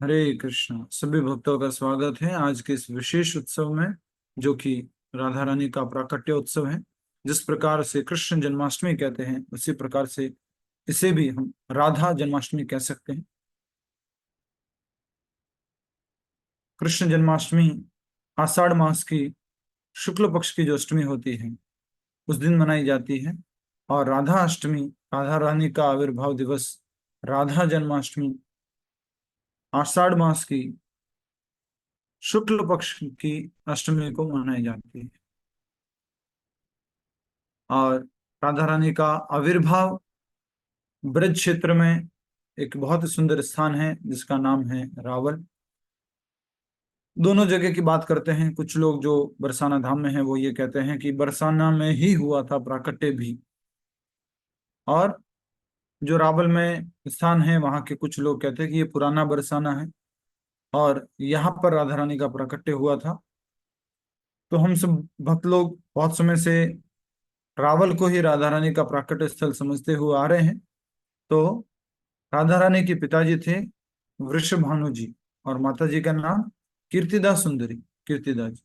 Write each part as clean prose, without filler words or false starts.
हरे कृष्णा। सभी भक्तों का स्वागत है आज के इस विशेष उत्सव में, जो कि राधा रानी का प्राकट्य उत्सव है। जिस प्रकार से कृष्ण जन्माष्टमी कहते हैं, उसी प्रकार से इसे भी हम राधा जन्माष्टमी कह सकते हैं। कृष्ण जन्माष्टमी आषाढ़ मास की शुक्ल पक्ष की जो अष्टमी होती है, उस दिन मनाई जाती है। और राधा अष्टमी, राधा रानी का आविर्भाव दिवस, राधा जन्माष्टमी आषाढ़ मास की शुक्ल पक्ष की अष्टमी को मनाई जाती है। और राधा रानी का आविर्भाव ब्रज क्षेत्र में एक बहुत ही सुंदर स्थान है जिसका नाम है रावल। दोनों जगह की बात करते हैं। कुछ लोग जो बरसाना धाम में हैं वो ये कहते हैं कि बरसाना में ही हुआ था प्राकट्य भी। और जो रावल में स्थान है, वहां के कुछ लोग कहते हैं कि ये पुराना बरसाना है और यहाँ पर राधा रानी का प्राकट्य हुआ था। तो हम सब भक्त लोग बहुत समय से रावल को ही राधा रानी का प्राकट्य स्थल समझते हुए आ रहे हैं। तो राधा रानी के पिताजी थे वृषभानु जी, और माता जी का नाम कीर्तिदा सुंदरी, कीर्तिदा जी।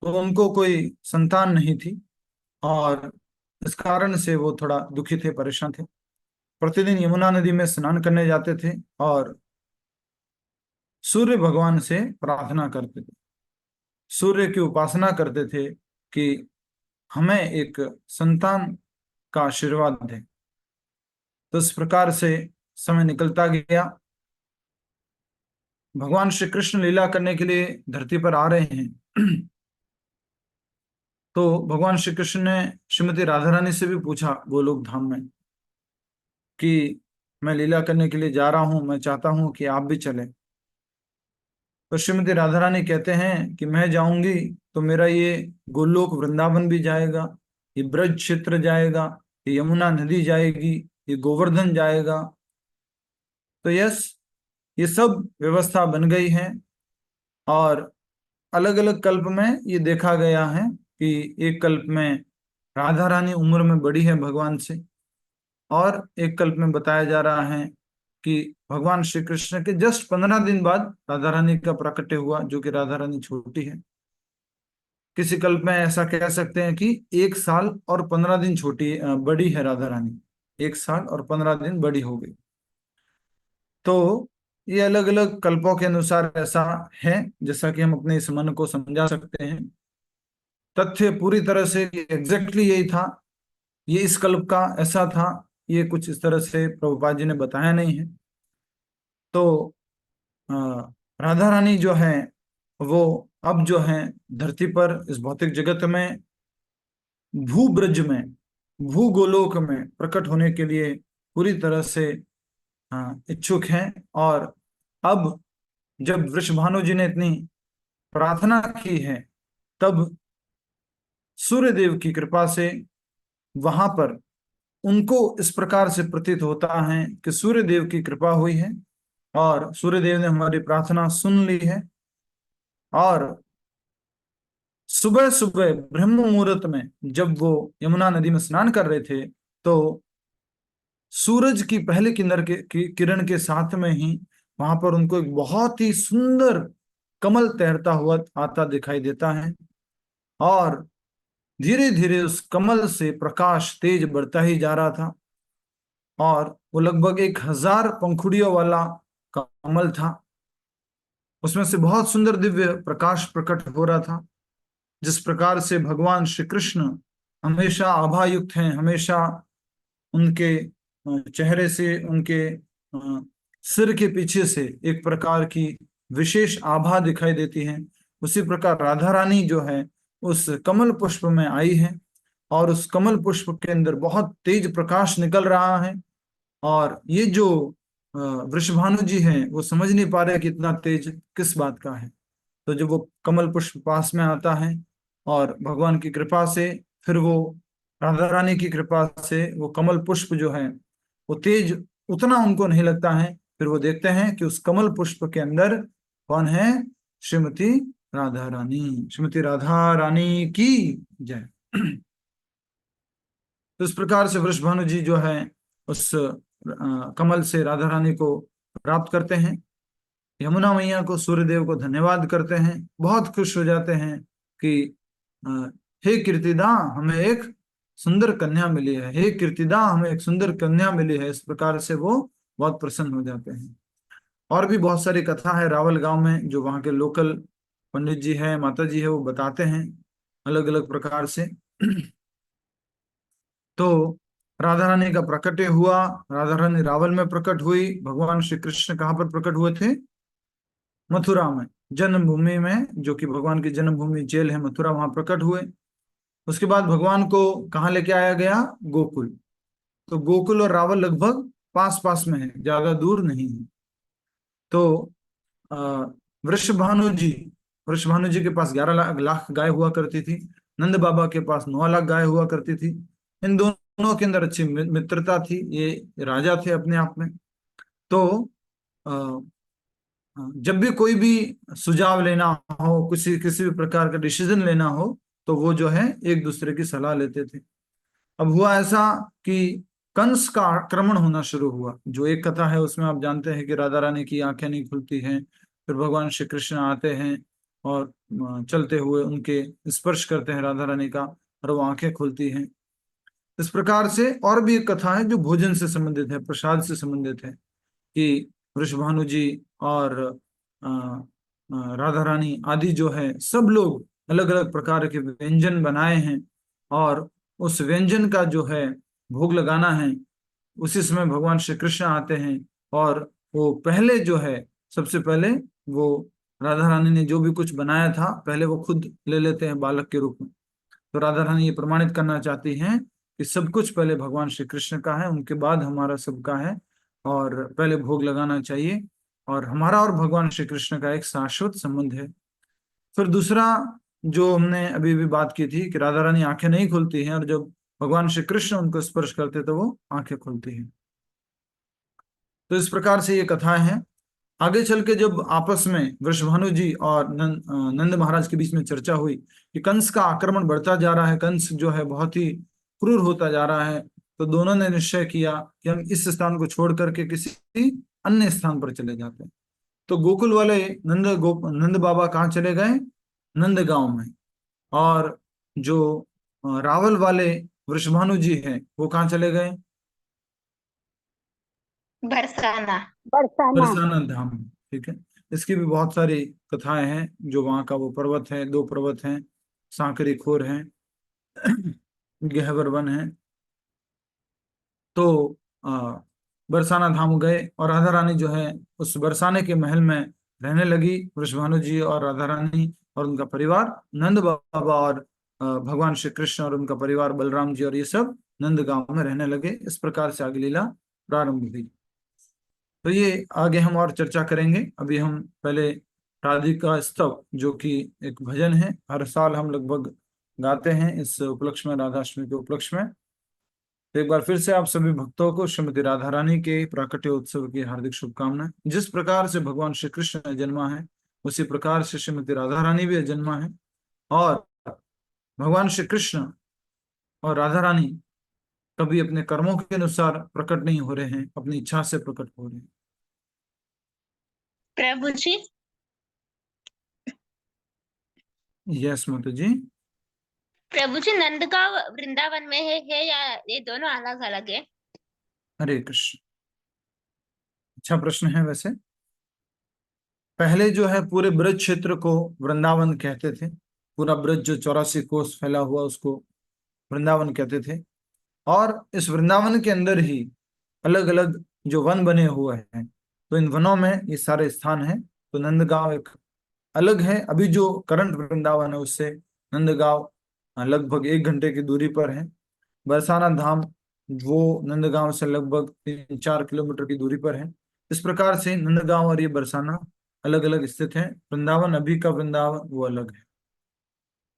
तो उनको कोई संतान नहीं थी, और इस कारण से वो थोड़ा दुखी थे, परेशान थे। प्रतिदिन यमुना नदी में स्नान करने जाते थे और सूर्य भगवान से प्रार्थना करते थे, सूर्य की उपासना करते थे कि हमें एक संतान का आशीर्वाद दे। तो इस प्रकार से समय निकलता गया। भगवान श्री कृष्ण लीला करने के लिए धरती पर आ रहे हैं। तो भगवान श्री कृष्ण ने श्रीमती राधा रानी से भी पूछा गोलोक धाम में कि मैं लीला करने के लिए जा रहा हूं, मैं चाहता हूं कि आप भी चलें। तो श्रीमती राधा रानी कहते हैं कि मैं जाऊंगी तो मेरा ये गोलोक वृंदावन भी जाएगा, ये ब्रज क्षेत्र जाएगा, ये यमुना नदी जाएगी, ये गोवर्धन जाएगा। तो यस, ये सब व्यवस्था बन गई है। और अलग अलग कल्प में ये देखा गया है कि एक कल्प में राधा रानी उम्र में बड़ी है भगवान से, और एक कल्प में बताया जा रहा है कि भगवान श्री कृष्ण के जस्ट 15 दिन बाद राधा रानी का प्राकट्य हुआ, जो कि राधा रानी छोटी है। किसी कल्प में ऐसा कह सकते हैं कि 1 साल और 15 दिन बड़ी है राधा रानी, 1 साल और 15 दिन बड़ी हो गई। तो ये अलग अलग कल्पों के अनुसार ऐसा है, जैसा कि हम अपने इस मन को समझा सकते हैं। तथ्य पूरी तरह से एग्जैक्टली यही था, ये इस कल्प का ऐसा था, ये कुछ इस तरह से प्रभुपाद जी ने बताया नहीं है। तो अ, राधा रानी जो है वो अब जो है धरती पर इस भौतिक जगत में भूब्रज में, भूगोलोक में प्रकट होने के लिए पूरी तरह से इच्छुक हैं। और अब जब वृषभानु जी ने इतनी प्रार्थना की है, तब सूर्य देव की कृपा से वहां पर उनको इस प्रकार से प्रतीत होता है कि सूर्य देव की कृपा हुई है और सूर्य देव ने हमारी प्रार्थना सुन ली है। और सुबह सुबह ब्रह्म मुहूर्त में जब वो यमुना नदी में स्नान कर रहे थे, तो सूरज की पहले किरण के साथ में ही वहां पर उनको एक बहुत ही सुंदर कमल तैरता हुआ आता दिखाई देता है। और धीरे धीरे उस कमल से प्रकाश तेज बढ़ता ही जा रहा था, और वो लगभग 1000 पंखुड़ियों वाला कमल था। उसमें से बहुत सुंदर दिव्य प्रकाश प्रकट हो रहा था। जिस प्रकार से भगवान श्री कृष्ण हमेशा आभायुक्त हैं, हमेशा उनके चेहरे से, उनके सिर के पीछे से एक प्रकार की विशेष आभा दिखाई देती है। उसी प्रकार राधा रानी जो है उस कमल पुष्प में आई है, और उस कमल पुष्प के अंदर बहुत तेज प्रकाश निकल रहा है। और ये जो वृषभानु जी हैं वो समझ नहीं पा रहे कि इतना तेज किस बात का है। तो जब वो कमल पुष्प पास में आता है, और भगवान की कृपा से, फिर वो राधा रानी की कृपा से वो कमल पुष्प जो है वो तेज उतना उनको नहीं लगता है। फिर वो देखते हैं कि उस कमल पुष्प के अंदर कौन है? श्रीमती राधा रानी। श्रीमती राधा रानी की जय। तो इस प्रकार से वृषभानु जी जो है उस कमल से राधा रानी को प्राप्त करते हैं। यमुना मैया को, सूर्यदेव को धन्यवाद करते हैं, बहुत खुश हो जाते हैं कि अ, हे कीर्तिदा, हमें एक सुंदर कन्या मिली है, हे कीर्तिदा, हमें एक सुंदर कन्या मिली है। इस प्रकार से वो बहुत प्रसन्न हो जाते हैं। और भी बहुत सारी कथा है रावल गांव में, जो वहाँ के लोकल पंडित जी है, माता जी है, वो बताते हैं अलग अलग प्रकार से। तो राधा रानी का प्रकट हुआ, राधा रानी रावल में प्रकट हुई। भगवान श्री कृष्ण कहाँ पर प्रकट हुए थे? मथुरा में, जन्मभूमि में, जो कि भगवान की जन्मभूमि जेल है मथुरा, वहां प्रकट हुए। उसके बाद भगवान को कहाँ लेके आया गया? गोकुल। तो गोकुल और रावल लगभग पास पास में है, ज्यादा दूर नहीं है। तो अ, वृषभानु जी, वृषभानु जी के पास 11 लाख गाय हुआ करती थी। नंद बाबा के पास 9 लाख गाय हुआ करती थी। इन दोनों के अंदर अच्छी मित्रता थी, ये राजा थे अपने आप में। तो अ, जब भी कोई भी सुझाव लेना हो, किसी किसी भी प्रकार का डिसीजन लेना हो, तो वो जो है एक दूसरे की सलाह लेते थे। अब हुआ ऐसा कि कंस का आक्रमण होना शुरू हुआ। जो एक कथा है उसमें आप जानते हैं कि राधा रानी की आंखें नहीं खुलती हैं, फिर भगवान श्री कृष्ण आते हैं और चलते हुए उनके स्पर्श करते हैं राधा रानी का, और वो आंखें खुलती हैं। इस प्रकार से और भी एक कथा है जो भोजन से संबंधित है, प्रसाद से संबंधित है, कि वृषभानु जी और राधा रानी आदि जो है सब लोग अलग अलग प्रकार के व्यंजन बनाए हैं, और उस व्यंजन का जो है भोग लगाना है। उसी समय भगवान श्री कृष्ण आते हैं, और वो पहले जो है, सबसे पहले वो राधा रानी ने जो भी कुछ बनाया था पहले वो खुद ले लेते हैं बालक के रूप में। तो राधा रानी ये प्रमाणित करना चाहती हैं कि सब कुछ पहले भगवान श्री कृष्ण का है, उनके बाद हमारा सबका है, और पहले भोग लगाना चाहिए। और हमारा और भगवान श्री कृष्ण का एक शाश्वत संबंध है। फिर दूसरा, जो हमने अभी भी बात की थी, कि राधा रानी आंखें नहीं खुलती हैं, और जब भगवान श्री कृष्ण उनको स्पर्श करते तो वो आंखें खुलती हैं। तो इस प्रकार से ये कथाएं हैं। आगे चल के जब आपस में वृषभानु जी और नंद महाराज के बीच में चर्चा हुई कि कंस का आक्रमण बढ़ता जा रहा है, कंस जो है बहुत ही क्रूर होता जा रहा है, तो दोनों ने निश्चय किया कि हम इस स्थान को छोड़ करके किसी अन्य स्थान पर चले जाते हैं। तो गोकुल वाले नंद बाबा कहाँ चले गए? नंद गांव में। और जो रावल वाले वृषभानु जी हैं वो कहाँ चले गए? बरसाना। बरसाना। बरसाना धाम में। ठीक है। इसकी भी बहुत सारी कथाएं हैं। जो वहाँ का वो पर्वत है, 2 पर्वत हैं, सांकरी खोर हैं, गहवर वन है। तो आ, बरसाना धाम गए, और राधा रानी जो है उस बरसाने के महल में रहने लगी। वृषभानु जी और राधा रानी और उनका परिवार, नंद बाबा और भगवान श्री कृष्ण और उनका परिवार, बलराम जी और ये सब नंद गांव में रहने लगे। इस प्रकार से आगे लीला प्रारंभ हुई। तो ये आगे हम और चर्चा करेंगे। अभी हम पहले राधिका स्तव, जो कि एक भजन है, हर साल हम लगभग गाते हैं इस उपलक्ष्य में, राधाष्टमी के उपलक्ष्य में। तो एक बार फिर से आप सभी भक्तों को श्रीमती राधा रानी के प्राकट्य उत्सव की हार्दिक शुभकामनाएं। जिस प्रकार से भगवान श्री कृष्ण ने जन्मा है, उसी प्रकार से श्रीमती राधा रानी भी जन्मा है। और भगवान श्री कृष्ण और राधा रानी कभी अपने कर्मों के अनुसार प्रकट नहीं हो रहे हैं, अपनी इच्छा से प्रकट हो रहे हैं। प्रभु जी, यस माता जी। प्रभु जी, नंदगांव वृंदावन में है या ये दोनों अलग अलग है? हरे कृष्ण। अच्छा प्रश्न है वैसे। पहले जो है पूरे ब्रज क्षेत्र को वृंदावन कहते थे। पूरा ब्रज जो 84 कोस फैला हुआ, उसको वृंदावन कहते थे। और इस वृंदावन के अंदर ही अलग अलग जो वन बने हुए हैं, तो इन वनों में ये सारे स्थान हैं। तो नंदगांव एक अलग है। अभी जो करंट वृंदावन है उससे नंदगांव लगभग 1 घंटे की दूरी पर है। बरसाना धाम वो नंदगांव से लगभग 3-4 किलोमीटर की दूरी पर है। इस प्रकार से नंदगांव और ये बरसाना अलग अलग स्थित है। वृंदावन, अभी का वृंदावन वो अलग है।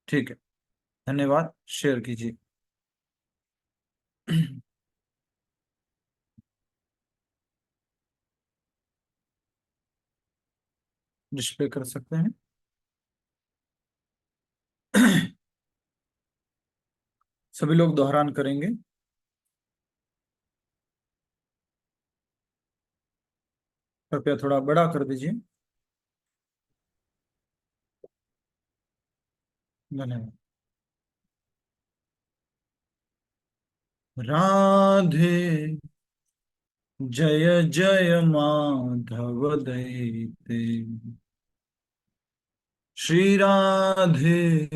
ठीक है, धन्यवाद। शेयर कीजिए। डिस्प्ले कर सकते हैं। सभी लोग दोहरान करेंगे। . कृपया थोड़ा बड़ा कर दीजिए। धन्यवाद। राधे जय जय माधव दैते, श्री राधे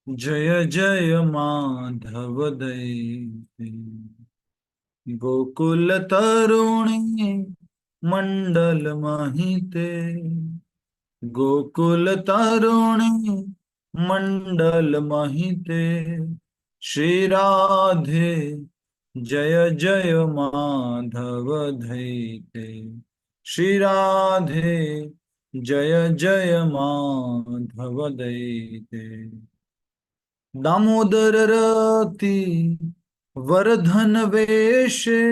जय जय माधव दैते, गोकुल तरुणी मंडल महिते, गोकुल तरुणी मंडल महिते, श्री राधे जय जय माधव धैते, श्री राधे जय जय माधव दैते, दामोदर रति वरधन वेशे,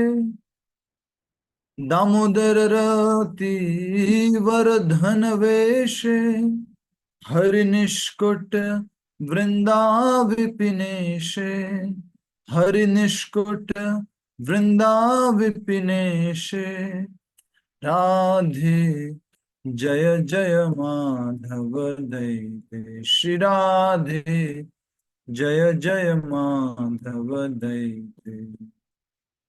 दामोदर रति वरधन वेशे, हरि निष्कुट वृंदाविपिनेशे, हरि निष्कुट वृंदाविपिनेशे, राधे जय जय माधव दैते, श्री राधे जय जय माधव दैते,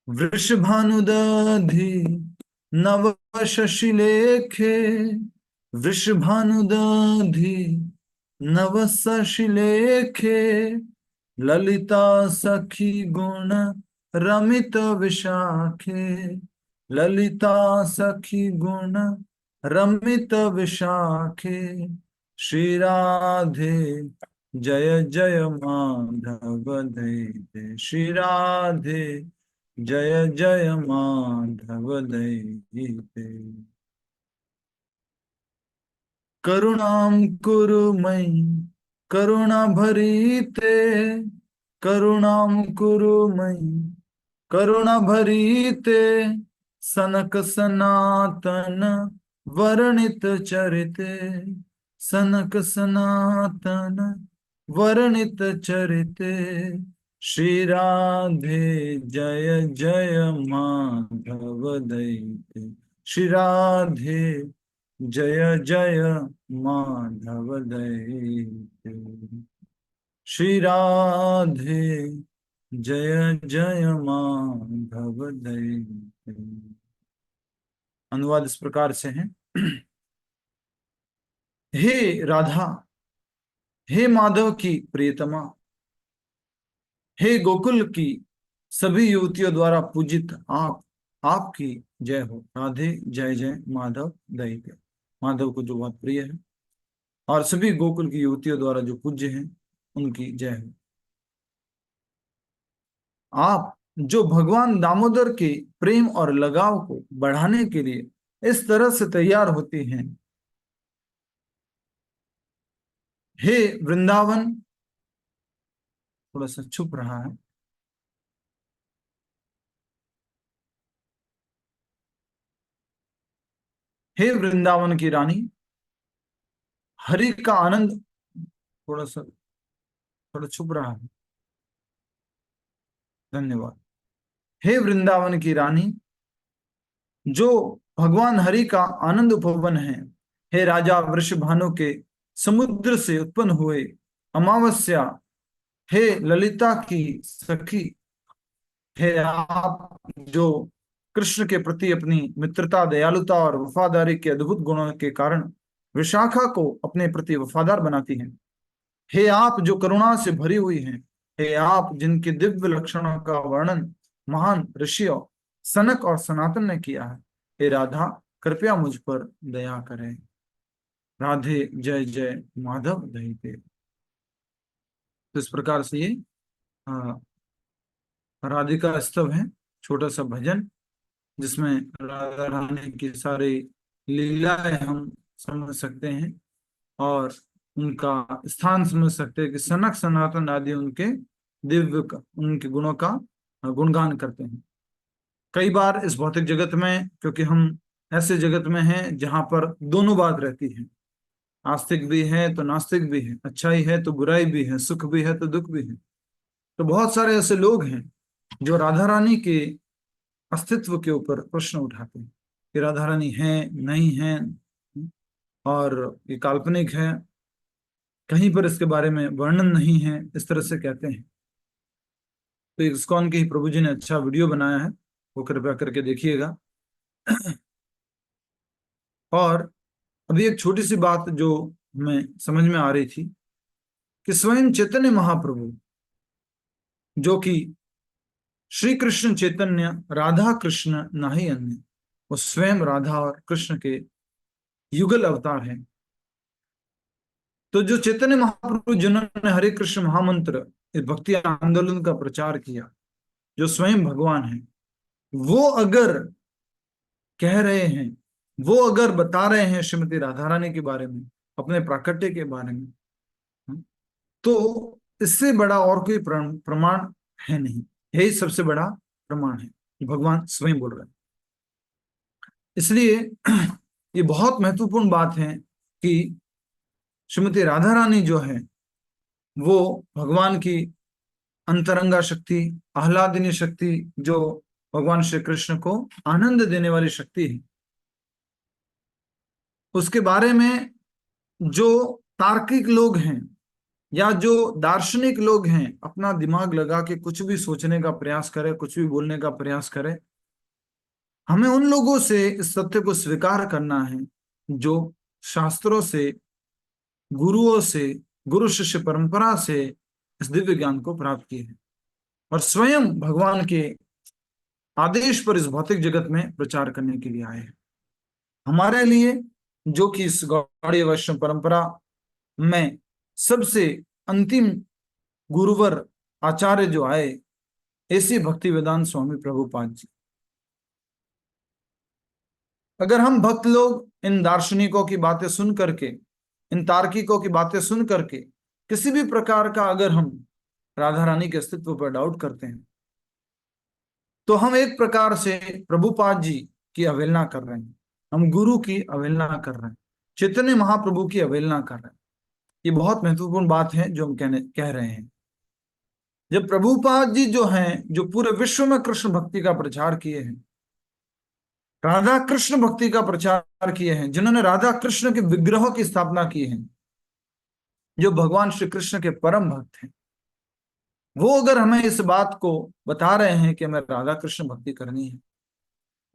वृषभानुदधि नव शशिलेखे, वृषभानुदधि नव शशिलेखे, ललिता सखी गुण रमित विशाखे, ललिता सखी गुण रमित विशाखे, श्री राधे जय जय माधव दैते, श्री राधे जय जय माधव दैते, करुणां कुरु मयि करुणा भरीते, करुणां कुरु मयि करुणा भरीते, सनक सनातन वर्णित चरिते, सनक सनातन वर्णित चरिते, श्री राधे जय जय माधव दैते, श्री राधे जय जय माधव दैते, श्री राधे जय जय माधव दैते। अनुवाद इस प्रकार से है। हे राधा, हे माधव की प्रियतमा, हे गोकुल की सभी युवतियों द्वारा पूजित आपकी जय हो। राधे जय जय माधव दैते, माधव को जो बहुत प्रिय है और सभी गोकुल की युवतियों द्वारा जो पूज्य हैं उनकी जय हो। आप जो भगवान दामोदर के प्रेम और लगाव को बढ़ाने के लिए इस तरह से तैयार होती हैं, हे वृंदावन, थोड़ा सा छुप रहा है, हे वृंदावन की रानी, हरि का आनंद, थोड़ा सा थोड़ा छुप रहा है, धन्यवाद। हे वृंदावन की रानी, जो भगवान हरि का आनंद उपवन है, हे राजा वृषभानु के समुद्र से उत्पन्न हुए अमावस्या, हे ललिता की सखी, हे आप जो कृष्ण के प्रति अपनी मित्रता, दयालुता और वफादारी के अद्भुत गुणों के कारण विशाखा को अपने प्रति वफादार बनाती हैं, हे आप जो करुणा से भरी हुई हैं, हे आप जिनके दिव्य लक्षणों का वर्णन महान ऋषियों सनक और सनातन ने किया है, हे राधा कृपया मुझ पर दया करें। राधे जय जय माधव दहिते। तो इस प्रकार से ये राधिका स्तव है, छोटा सा भजन जिसमें राधा रानी की सारी लीलाएं हम समझ सकते हैं और उनका स्थान समझ सकते हैं कि सनक सनातन आदि उनके उनके गुणों का गुणगान करते हैं। कई बार इस भौतिक जगत में, क्योंकि हम ऐसे जगत में हैं जहां पर दोनों बात रहती है, आस्तिक भी है तो नास्तिक भी है, अच्छाई है तो बुराई भी है, सुख भी है तो दुख भी है। तो बहुत सारे ऐसे लोग हैं जो राधा रानी के अस्तित्व के ऊपर प्रश्न उठाते हैं। कि राधा रानी है नहीं है, और ये काल्पनिक है, कहीं पर इसके बारे में वर्णन नहीं है, इस तरह से कहते हैं। तो इस्कॉन के ही प्रभु जी ने अच्छा वीडियो बनाया है, वो कृपया करके देखिएगा। और अभी एक छोटी सी बात जो हमें समझ में आ रही थी कि स्वयं चैतन्य महाप्रभु, जो कि श्री कृष्ण चैतन्य राधा कृष्ण नहीं अन्य, वो स्वयं राधा और कृष्ण के युगल अवतार हैं। तो जो चैतन्य महाप्रभु जिन्होंने हरे कृष्ण महामंत्र, इस भक्ति आंदोलन का प्रचार किया, जो स्वयं भगवान है, वो अगर कह रहे हैं, वो अगर बता रहे हैं श्रीमती राधा रानी के बारे में, अपने प्राकट्य के बारे में, तो इससे बड़ा और कोई प्रमाण है नहीं। यही सबसे बड़ा प्रमाण है, भगवान स्वयं बोल रहे हैं। इसलिए ये बहुत महत्वपूर्ण बात है कि श्रीमती राधा रानी जो है, वो भगवान की अंतरंगा शक्ति, आह्लादिनी शक्ति, जो भगवान श्री कृष्ण को आनंद देने वाली शक्ति है, उसके बारे में जो तार्किक लोग हैं या जो दार्शनिक लोग हैं, अपना दिमाग लगा के कुछ भी सोचने का प्रयास करें, कुछ भी बोलने का प्रयास करें, हमें उन लोगों से इस सत्य को स्वीकार करना है जो शास्त्रों से, गुरुओं से, गुरु शिष्य परंपरा से इस दिव्य ज्ञान को प्राप्त किए हैं और स्वयं भगवान के आदेश पर इस भौतिक जगत में प्रचार करने के लिए आए हैं। हमारे लिए, जो कि इस गौड़ीय वैष्णव परंपरा में सबसे अंतिम गुरुवर आचार्य जो आए, ऐसे भक्ति वेदांत स्वामी प्रभुपाद जी। अगर हम भक्त लोग इन दार्शनिकों की बातें सुन करके, इन तार्किकों की बातें सुन करके किसी भी प्रकार का अगर हम राधा रानी के अस्तित्व पर डाउट करते हैं, तो हम एक प्रकार से प्रभुपाद जी की अवहेलना कर रहे हैं, हम गुरु की अवहेलना कर रहे हैं, चैतन्य महाप्रभु की अवहेलना कर रहे हैं। ये बहुत महत्वपूर्ण बात है जो हम कह रहे हैं। जब प्रभुपाद जी जो हैं, जो पूरे विश्व में कृष्ण भक्ति का प्रचार किए हैं, राधा कृष्ण भक्ति का प्रचार किए हैं, जिन्होंने राधा कृष्ण के विग्रहों की स्थापना की है, जो भगवान श्री कृष्ण के परम भक्त हैं, वो अगर हमें इस बात को बता रहे हैं कि हमें राधा कृष्ण भक्ति करनी है,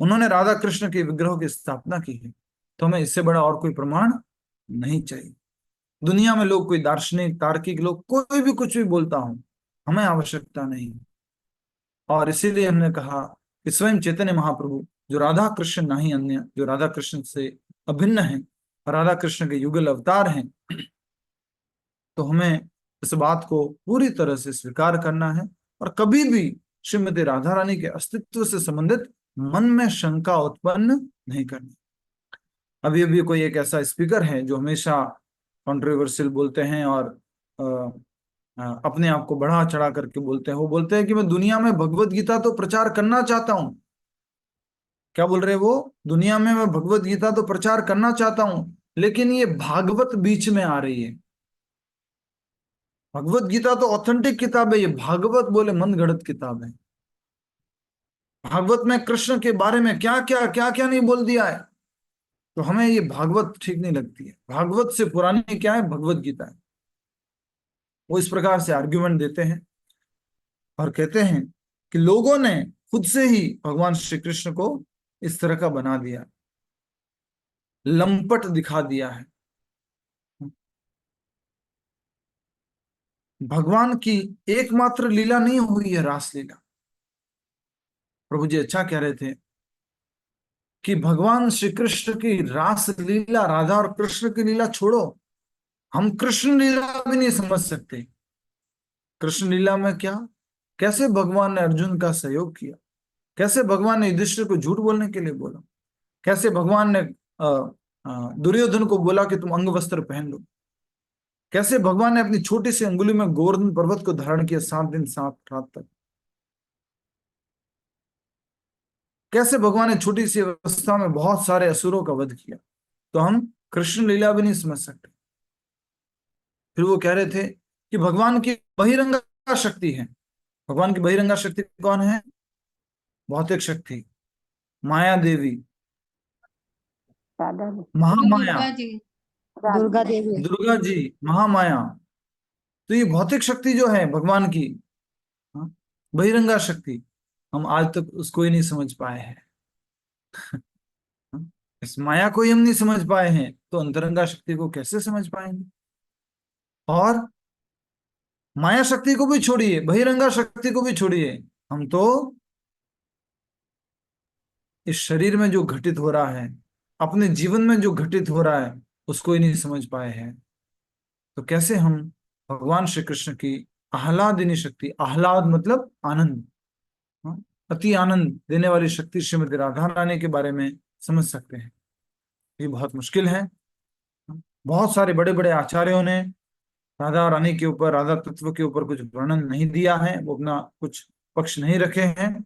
उन्होंने राधा कृष्ण के विग्रहों की स्थापना की है, तो हमें इससे बड़ा और कोई प्रमाण नहीं चाहिए। दुनिया में लोग, कोई दार्शनिक तार्किक लोग, कोई भी कुछ भी बोलता हो, हमें आवश्यकता नहीं। और इसीलिए हमने कहा कि स्वयं चैतन्य महाप्रभु, जो राधा कृष्ण नहीं अन्य, जो राधा कृष्ण से अभिन्न है, राधा कृष्ण के युगल अवतार हैं, तो हमें इस बात को पूरी तरह से स्वीकार करना है और कभी भी श्रीमती राधा रानी के अस्तित्व से संबंधित मन में शंका उत्पन्न नहीं करनी। अभी अभी कोई एक ऐसा स्पीकर है जो हमेशा कंट्रोवर्शियल बोलते हैं और अपने आप को बढ़ा चढ़ा करके बोलते हैं। वो बोलते हैं कि मैं दुनिया में भगवत गीता तो प्रचार करना चाहता हूं। क्या बोल रहे हैं वो? दुनिया में मैं भगवत गीता तो प्रचार करना चाहता हूं, लेकिन ये भागवत बीच में आ रही है। भगवत गीता तो ऑथेंटिक किताब है, ये भागवत बोले मनगढ़ंत किताब है। भागवत में कृष्ण के बारे में क्या क्या नहीं बोल दिया है। तो हमें ये भागवत ठीक नहीं लगती है। भागवत से पुरानी क्या है? भगवत गीता है। वो इस प्रकार से आर्ग्यूमेंट देते हैं और कहते हैं कि लोगों ने खुद से ही भगवान श्री कृष्ण को इस तरह का बना दिया, लंपट दिखा दिया है। भगवान की एकमात्र लीला नहीं हुई है रास लीला। प्रभु जी अच्छा कह रहे थे कि भगवान श्री कृष्ण की रास लीला, राधा और कृष्ण की लीला छोड़ो, हम कृष्ण लीला भी नहीं समझ सकते। कृष्ण लीला में क्या, कैसे भगवान ने अर्जुन का सहयोग किया, कैसे भगवान ने युधिष्ठिर को झूठ बोलने के लिए बोला, कैसे भगवान ने दुर्योधन को बोला कि तुम अंग वस्त्र पहन लो, कैसे भगवान ने अपनी छोटी सी अंगुली में गोवर्धन पर्वत को धारण किया 7 दिन 7 रात तक, कैसे भगवान ने छोटी सी अवस्था में बहुत सारे असुरों का वध किया। तो हम कृष्ण लीला भी नहीं समझ सकते। फिर वो कह रहे थे कि भगवान की बहिरंगा शक्ति है। भगवान की बहिरंगा शक्ति कौन है? भौतिक शक्ति, माया देवी, राधा महामाया, दुर्गा जी। दुर्गा देवी। दुर्गा जी, महामाया। तो ये भौतिक शक्ति जो है भगवान की, हाँ, बहिरंगा शक्ति, हम आज तक उसको ही नहीं समझ पाए हैं। हाँ, इस माया को ही हम नहीं समझ पाए हैं, तो अंतरंगा शक्ति को कैसे समझ पाएंगे। और माया शक्ति को भी छोड़िए, बहिरंगा शक्ति को भी छोड़िए, हम तो इस शरीर में जो घटित हो रहा है, अपने जीवन में जो घटित हो रहा है, उसको ही नहीं समझ पाए हैं। तो कैसे हम भगवान श्री कृष्ण की आह्लादिनी शक्ति, आह्लाद मतलब आनंद, हाँ, अति आनंद देने वाली शक्ति श्रीमती राधा रानी के बारे में समझ सकते हैं। ये बहुत मुश्किल है। बहुत सारे बड़े बड़े आचार्यों ने राधा रानी के ऊपर, राधा तत्व के ऊपर कुछ वर्णन नहीं दिया है, वो अपना कुछ पक्ष नहीं रखे हैं।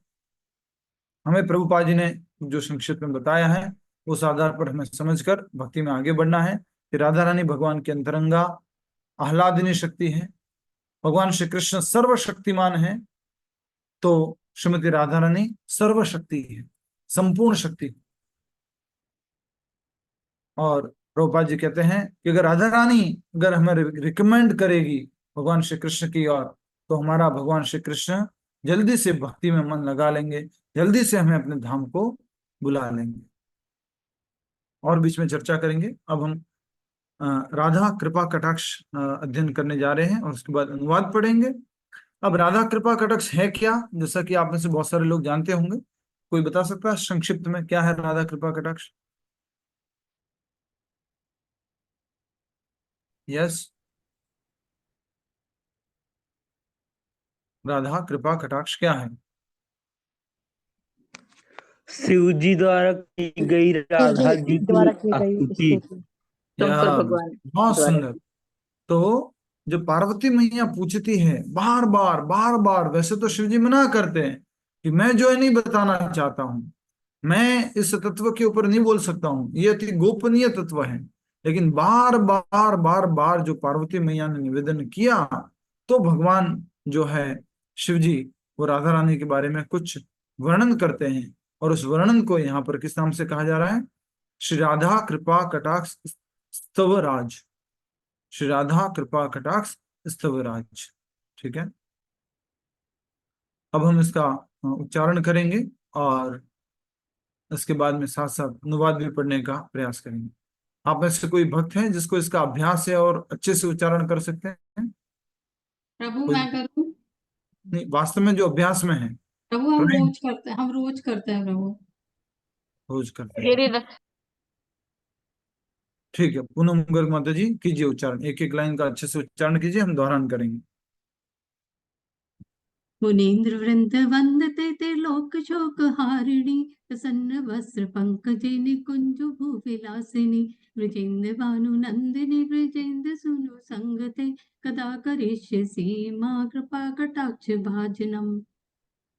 हमें प्रभुपाद जी ने जो संक्षिप्त में बताया है, उस आधार पर हमें समझकर भक्ति में आगे बढ़ना है कि राधा रानी भगवान की अंतरंगा आह्लादिनी शक्ति है। भगवान श्री कृष्ण सर्वशक्तिमान है, तो श्रीमती राधा रानी सर्वशक्ति है, संपूर्ण शक्ति। और प्रभुपाद जी कहते हैं कि अगर राधा रानी अगर हमें रिकमेंड करेगी भगवान श्री कृष्ण की ओर, तो हमारा भगवान श्री कृष्ण जल्दी से भक्ति में मन लगा लेंगे, जल्दी से हमें अपने धाम को बुला लेंगे। और बीच में चर्चा करेंगे। अब हम राधा कृपा कटाक्ष अध्ययन करने जा रहे हैं और उसके बाद अनुवाद पढ़ेंगे। अब राधा कृपा कटाक्ष है क्या, जैसा कि आप में से बहुत सारे लोग जानते होंगे, कोई बता सकता है संक्षिप्त में क्या है राधा कृपा कटाक्ष? यस, राधा कृपा कटाक्ष क्या है? शिव जी द्वारा की गई राधा जी की द्वारा की गई स्तुति। स्तुति। शंकर या भगवान बहुत द्वारा। सुंदर। तो जब पार्वती मैया पूछती है बार बार बार बार, वैसे तो शिव जी मना करते हैं कि मैं जो है नहीं बताना चाहता हूँ, मैं इस तत्व के ऊपर नहीं बोल सकता हूँ, ये अति गोपनीय तत्व है। लेकिन बार बार बार बार जो पार्वती मैया ने निवेदन किया, तो भगवान जो है शिव जी, वो राधा रानी के बारे में कुछ वर्णन करते हैं। और उस वर्णन को यहाँ पर किस नाम से कहा जा रहा है? श्री राधा कृपा कटाक्ष स्तवराज। श्री राधा कृपा कटाक्ष स्तवराज। ठीक है, अब हम इसका उच्चारण करेंगे और इसके बाद में साथ साथ अनुवाद भी पढ़ने का प्रयास करेंगे। आप में से कोई भक्त है जिसको इसका अभ्यास है और अच्छे से उच्चारण कर सकते हैं? प्रभु कोई मैं करूं? नहीं, वास्तव में जो अभ्यास में है, प्रभु हम प्रवीण रोज करते हैं, हम रोज करते हैं प्रभु। रोज करते हैं। मेरी ठीक है, पूनम गर्ग माता जी कीजिए उच्चारण, एक एक लाइन का अच्छे से उच्चारण कीजिए, हम दोहरान करेंगे। मुनीन्द्र वृंद वंदते त्रिलोक शोक हारिणी, प्रसन्न वस्त्र पंकजे निकुंज भूविलासिनी, ब्रजेन्द्र भानु नंदिनी ब्रजेन्द्र सुनु संगते, कदा करिष्यसि मां कृपा कटाक्ष भाजनम।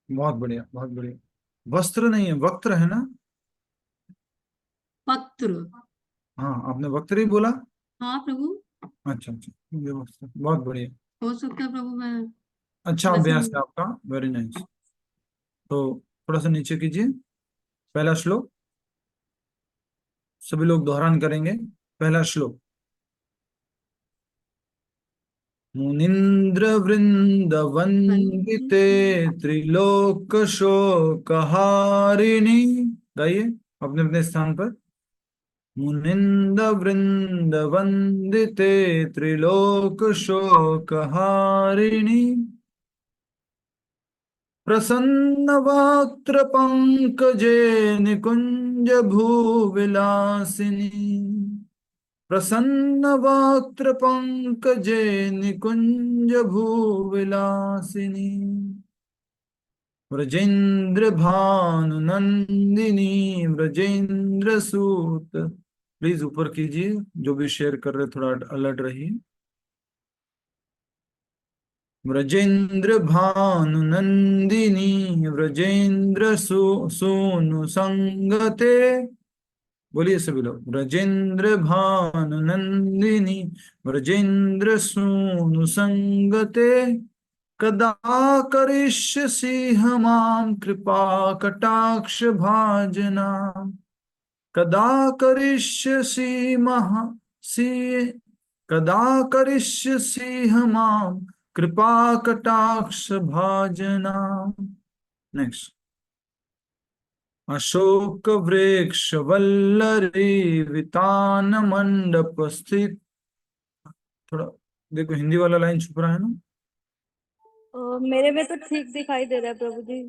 बहुत बढ़िया, बहुत बढ़िया। वस्त्र नहीं है, वक्त्र है ना? पत्र। हाँ, आपने वक्त्र ही बोला। हाँ प्रभु, अच्छा अच्छा, ये वस्त्र, बहुत बढ़िया। हो सकता है प्रभु मैं अच्छा वैसे। अभ्यास है आपका, वेरी नाइस। तो थोड़ा सा नीचे कीजिए, पहला श्लोक सभी लोग दोहरान करेंगे। पहला श्लोक। मुनीन्द्र वृंद वंदिते त्रिलोक शोकहारिणी। गाइए अपने अपने स्थान पर। मुनिंद वृंद वंदिते त्रिलोक शोकहारिणी, प्रसन्न वक्त्र पंकजे निकुंज भूविलासिनी, प्रसन्न वक्त्र पंकजे निकुंज भूविलासिनी, व्रजेन्द्र भानु नंदिनी व्रजेन्द्र सूत। प्लीज ऊपर कीजिए, जो भी शेयर कर रहे थोड़ा अलर्ट रहिए। व्रजेन्द्र भानु नंदिनी व्रजेन्द्र सोनु संगते। बोलिए सभी लोग, व्रजेन्द्र भानु नंदिनी व्रजेन्द्र सोनु संगते, कदा करिष्यसि मां कृपा कटाक्ष भाजना। कदा करिष्यसि कदा करिष्यसि मां कृपा कटाक्ष भाजनाम्। नेक्स्ट। अशोक वृक्ष वल्लरी वितान मंडप स्थित। थोड़ा देखो, हिंदी वाला लाइन छुप रहा है ना। मेरे में तो ठीक दिखाई दे रहा है प्रभु जी।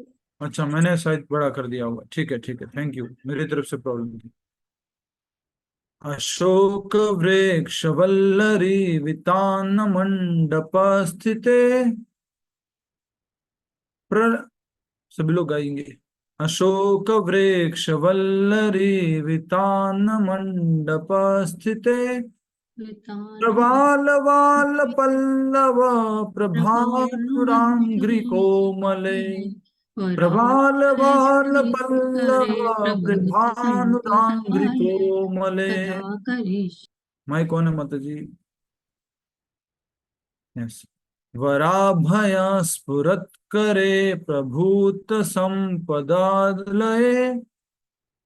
अच्छा, मैंने शायद बड़ा कर दिया होगा। ठीक है ठीक है, थैंक यू, मेरी तरफ से प्रॉब्लम थी। अशोक वृक्ष वल्लरी वितान मंडप स्थिते सभी लोग गाएंगे। अशोक वृक्ष वल्लरी वितान मंडप स्थिते प्रवाल वाल पल्लव प्रभानुरांग्रि कोमले। प्रवाल वाल पल्लव प्रभानुरांग्रि कोमले। माइक कौन है माता जी? यस। वराभय स्फुरत करे प्रभूत संपदालये।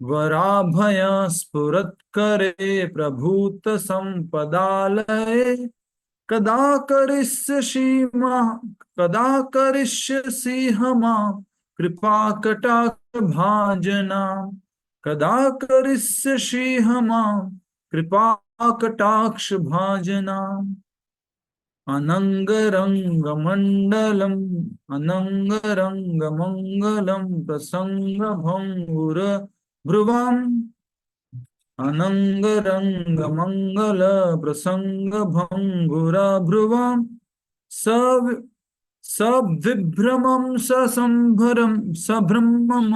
वराभय स्फुरत करे प्रभूत संपदालये। कदा करिष्यसि मां कृपा कटाक्ष भाजनाम्। कदा करिष्यसि मां कृपा कटाक्ष भाजनाम्। अनंगरंगमंडलम अनंगरंगमंगलम प्रसंगभंगुर भ्रुवम्। अनंगरंगमंगल प्रसंगभंगुर भ्रुवम्। सब सविभ्रमं ससंभरम सभ्रमम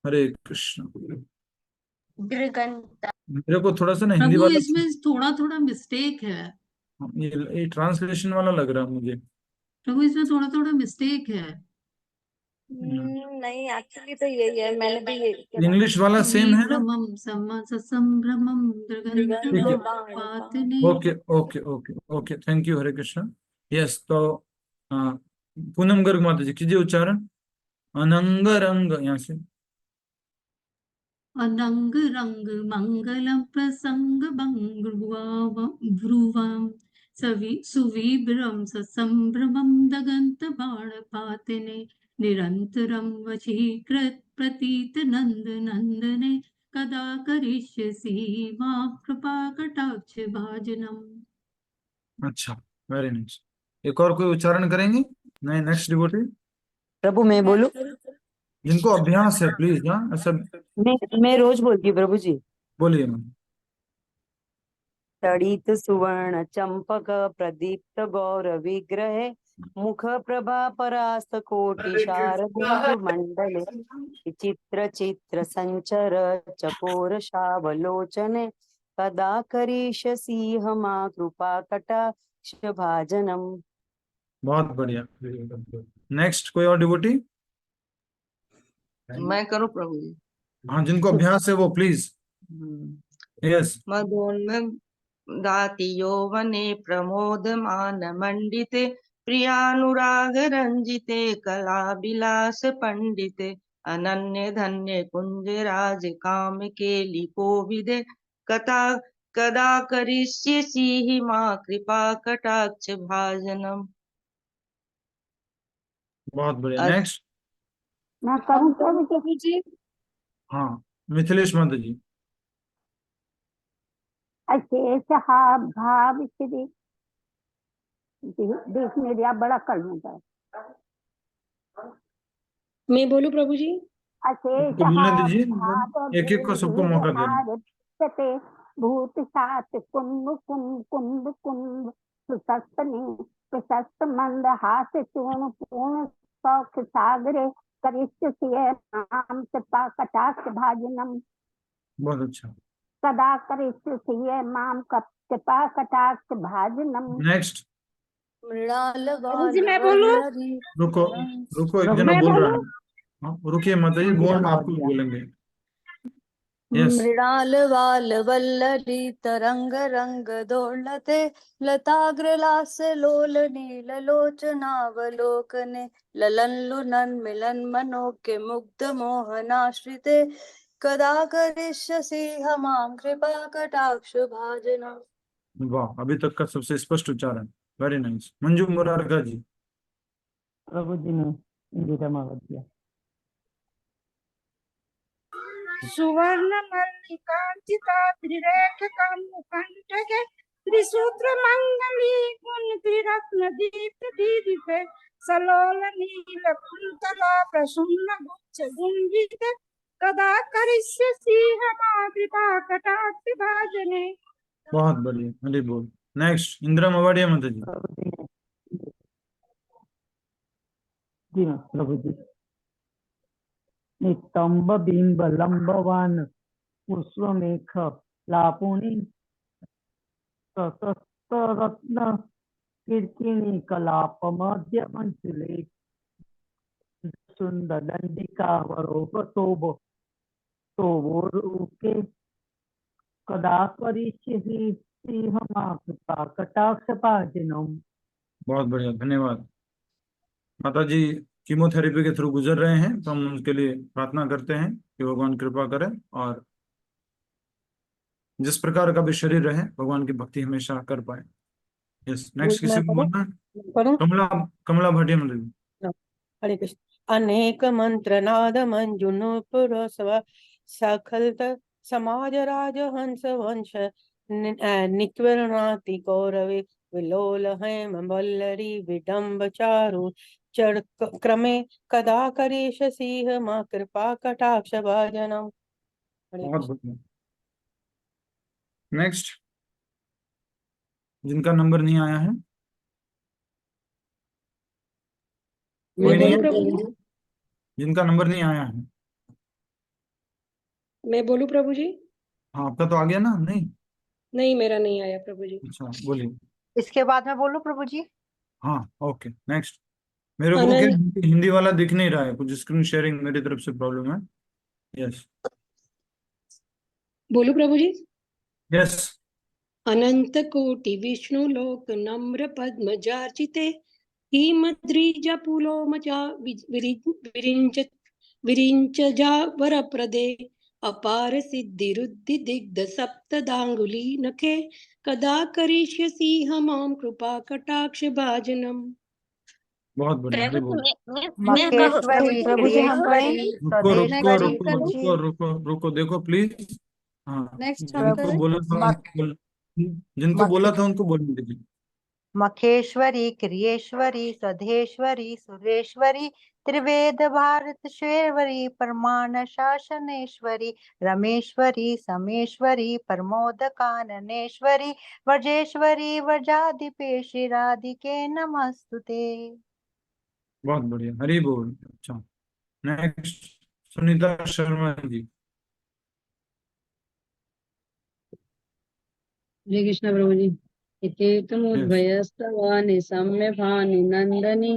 हरे कृष्ण। दृगंत। मेरे को थोड़ा सा ना हिंदी प्रभु वाला इसमें थोड़ा थोड़ा मिस्टेक है। ये ट्रांसलेशन वाला लग रहा है मुझे। प्रभु इसमें थोड़ा थोड़ा मिस्टेक है। नहीं एक्चुअली तो यही है, मैंने भी यही करा। इंग्लिश वाला सेम है ना? विभ्रमं संभ्रमं ठीक है, दृगंतपातने। Okay okay okay okay, thank you, Hare Krishna. Yes, तो पूनम गर्ग माता जी कीजिए उच्चारण। अनंग रंग, यहाँ से। अनंग रंग मंगलम प्रसंग भ्रुवाम सुविभ्रम संभ्रमं दगंत बाणपातने। निरंतरं वशीकृत प्रतीत नंद नंदने। कदा करिष्यसि मां कृपा कटाक्ष भाजनम। अच्छा, वेरी नाइस। एक और कोई उच्चारण करेंगे? नहीं, नेक्स्ट डिवोटी प्रभु मैं बोलूं? जिनको अभ्यास है प्लीज ना, ऐसा मैं रोज बोलती हूँ प्रभु जी। बोलिए मैम। तड़ित सुवर्ण चंपक प्रदीप्त गौर विग्रह मुख प्रभा परास्त कोटि शारदिंदु मंडले। चित्र चित्र संचर चकोर शावलोचने। कदा करिष्यसि मा कृपा कटाक्ष भाजनम। बहुत बढ़िया। नेक्स्ट कोई और डिवोटी? मैं करूं प्रभु जी? हाँ, जिनको अभ्यास है वो प्लीज। यस। मदोन्मदाति यौवने प्रमोदमान मंडिते प्रियानुराग रंजिते कला विलास पंडिते अनन्य धन्य कुंज राज काम केली कोविदे कथा कदा करिष्यसि मां कृपा कटाक्ष भाजनम। बहुत बढ़िया। नेक्स्ट। मैं करूं प्रभु जी? हाँ, मिथिलेश माता जी। अशेष भाव श्री देश मेरा बड़ा कर लूंगा। मैं बोलूं प्रभु जी? अशेष तो बोलने भाव दीजिए, एक एक को सबको मौका देना। भूत सात कुंभ कुंभ कुंभ कुंभ सुसस्तने प्रशस्त मंद हास चूर्ण पूर्ण सौख सागरे करिष्यसि मां कृपा कटाक्ष भाजनम। बहुत अच्छा। कदा करिष्यसि मां कृपा कटाक्ष भाजनम। नेक्स्ट। प्रभु जी मैं बोलूं? रुको रुको, एक जना मैं बोल रहा बोलूं? है। हाँ रुकिए माता जी, बोल आपको बोलेंगे। यस, मृणाल वाल वल्लरी तरंग रंग दोलते लताग्रलास लोल नील लोचनावलोकने ललन लुनन मिलन मनोके मुग्ध मोहनाश्रिते कदा करिष्यसि हमां कृपा कटाक्ष भाजनम्। वाह, अभी तक का सबसे स्पष्ट उच्चारण, वेरी नाइस। मंजू मुरारका जी। प्रभु जी ने हिंदी में मत दिया। सुवर्ण मल्लिकार्चिता त्रिरेखकं मुकुण्डके त्रिसूत्र मंगली गुण त्रिरत्न दीप्त दीदिते सलोल नील कुंतला प्रसन्न गुच्छ गुंजित कदा करिष्यसि हमा कृपा कटाक्ष भाजने। बहुत बढ़िया, हरी बोल। नेक्स्ट, इंदिरा मवाड़िया माता जी। प्रभु जी ने जी हाँ, प्रभु जी नितंब बिंब लंबवान पुष्पमेख लापुनी सतस्त्ररत्न कीर्तिनी कलाप मध्य मंचले सुंदर दंडिका वरोपतोब तोबोरुके कदा करिष्यसि सिंहमा कृपा कटाक्ष भाजनम्। बहुत बढ़िया, धन्यवाद। माता जी कीमोथेरेपी के थ्रू गुजर रहे हैं, तो हम उनके लिए प्रार्थना करते हैं कि भगवान कृपा करें और जिस प्रकार का भी शरीर रहे, भगवान की भक्ति हमेशा कर पाए। यस, नेक्स्ट किसी मैं को पढ़ूं बोलना है? पढ़ूं कमला, कमला भाटिया माता जी। हाँ, हरे कृष्ण। अनेक मंत्र नाद मंजुन पुरस्व सखलत समाज राज हंस वंश निक्वरणाति कौरवे विलोल हेम वल्लरी विडम्ब चारु चर क्रमे कदा करीश सिंह मा कृपा कटाक्ष भाजनम। हरे बहुत कृष्ण। बढ़िया। नेक्स्ट, जिनका नंबर नहीं आया है, मैं कोई नहीं बोलूं है प्रभु जी? जिनका नंबर नहीं आया है? मैं बोलूं प्रभु जी? हाँ, आपका तो आ गया ना? नहीं? नहीं, मेरा नहीं आया प्रभु जी। अच्छा, बोलिए। इसके बाद में बोलूं प्रभु जी? हाँ, ओके, नेक्स्ट। मेरे को क्या, अनंत हिंदी वाला दिख नहीं रहा है, कुछ स्क्रीन शेयरिंग मेरी तरफ से प्रॉब्लम है। यस, बोलूं प्रभु जी? यस। अनंत कोटि विष्णु लोक नम्र पद्मजार्चिते हीमद्रिजपुलो मचा विरिञ्च विरिञ्चजा वरप्रदे अपार सिद्धिरुद्धि दिग्ध सप्तदांगुली नखे कदा करिष्यसि हमां कृपा कटाक्ष भाजनम। बहुत बढ़िया, हरी प्रभु बोल। जी मैं कहूँ मखेश्वरी प्रभु जी हम पढ़ें? क्रियेश्वरी रुको रुको स्वदेश्वरी नेक्स्ट रुको करें? रुको रुको रुको, देखो प्लीज। हाँ, नेक्स्ट हम जिनको प्रभु करें? बोला था म- उनको जिनको मखे बोला था उनको बोलने दीजिए। मखेश्वरी क्रियेश्वरी स्वधेश्वरी सुरेश्वरी त्रिवेद भारत श्वेश्वरी परमाण शासनेश्वरी रमेश्वरी समेश्वरी प्रमोद काननेश्वरी व्रजेश्वरी व्रजाधिपेशि राधिके नमस्तुते। बहुत बढ़िया, हरी बोल। अच्छा, नेक्स्ट, सुनीता शर्मा जी। हरे कृष्ण प्रभु जी। यस, इत्येतमुद्भयस्तवानि सम्यभानि नंदनी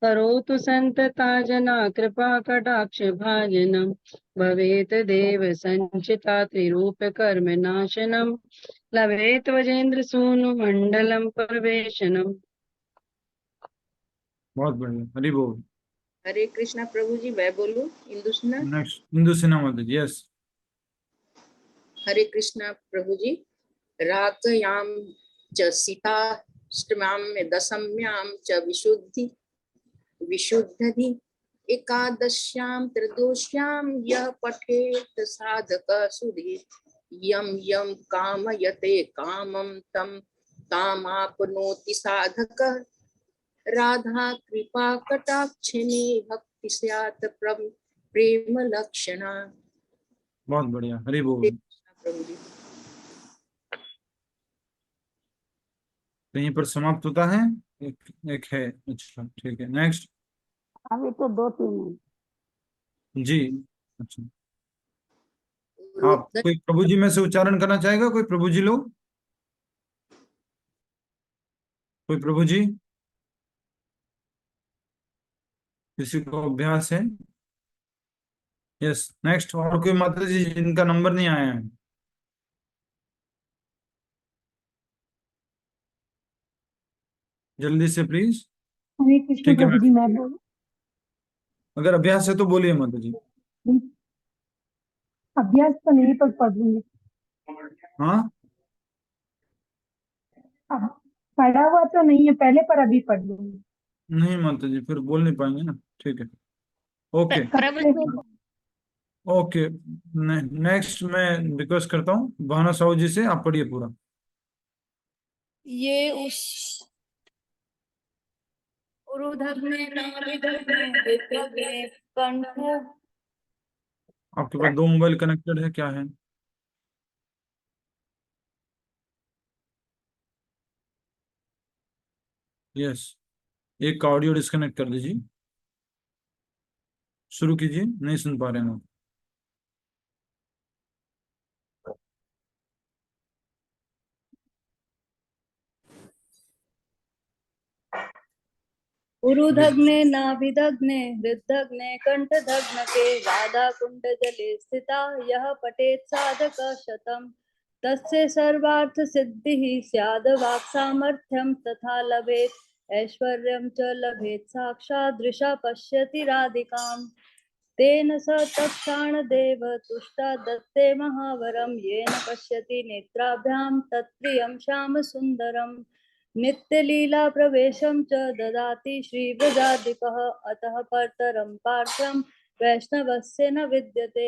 करोतु संतता जना कृपा कटाक्ष भाजनम भवेत देव संचिता त्रिरूप कर्म नाशनम लभेत वजेंद्र सूनु मंडलम परवेशनम। बहुत बढ़िया, हरी बोल। हरे कृष्णा प्रभु जी। मैं बोलूं? इंदु सिन्हा। नेक्स्ट, इंदु सिन्हा माता जी। यस, हरे कृष्णा प्रभु जी। राकयां च सीताष्टम्यां दशम्यां च विशुद्धि एकादश्यां त्रयोदश्यां यः पठेत साधक सुधीर यम यम कामयते कामं तं तामाप्नोति साधकः राधा कृपा कटाक्षिणी भक्ति स्यात् प्रेम लक्षणा। बहुत बढ़िया, हरी बोल। प्रभु जी। कहीं पर समाप्त होता है? एक, एक है। अच्छा, ठीक है, नेक्स्ट। अभी तो 2-3 जी, अच्छा। आप कोई प्रभु जी में से उच्चारण करना चाहेगा? कोई प्रभु जी लोग, कोई प्रभु जी, किसी को अभ्यास है? Yes, next. और कोई माता जी जिनका नंबर नहीं आया है? जल्दी से प्लीज। हरे कृष्ण ठीक है प्रभु मैम, जी, मैं बोल अगर अभ्यास है तो बोलिए माता जी। अभ्यास तो नहीं पर पढ़ लूंगी। हाँ, अब पढ़ा हुआ तो नहीं है पहले, पर अभी पढ़ लूंगी। नहीं माता जी, फिर बोल नहीं पाएंगे ना। ठीक है, ओके। प्रभु कब जी, से? ओके, नेक्स्ट मैं रिक्वेस्ट करता हूँ भावना साहू जी से, आप पढ़िए पूरा। ये उस उरुधग्ने नाभिदग्ने विद्यग्ने कंठ आपके पास दो मोबाइल कनेक्टेड है क्या है? यस, एक का ऑडियो डिस्कनेक्ट कर दीजिए। शुरू कीजिए, नहीं सुन पा रहे हैं हम। उरुधग्ने नाभिदग्ने हृदग्ने कंठदग्न के राधा कुंड जले स्थिता यह पठेत् साधक शतम् तस्य सर्वार्थ सिद्धिः स्याद् वाक् सामर्थ्यं तथा लभेत् ऐश्वर्यं च लभेत् साक्षात् दृशा पश्यति राधिकाम् तेन स तत्क्षाणदेव तुष्टा दत्ते महावरं येन पश्यति नेत्राभ्यां तत्प्रियं श्यामसुन्दरम् नित्यलीला प्रवेशं च ददाति श्रीव्रजाधिपः अतः परतरं पार्थं वैष्णवस्य न विद्यते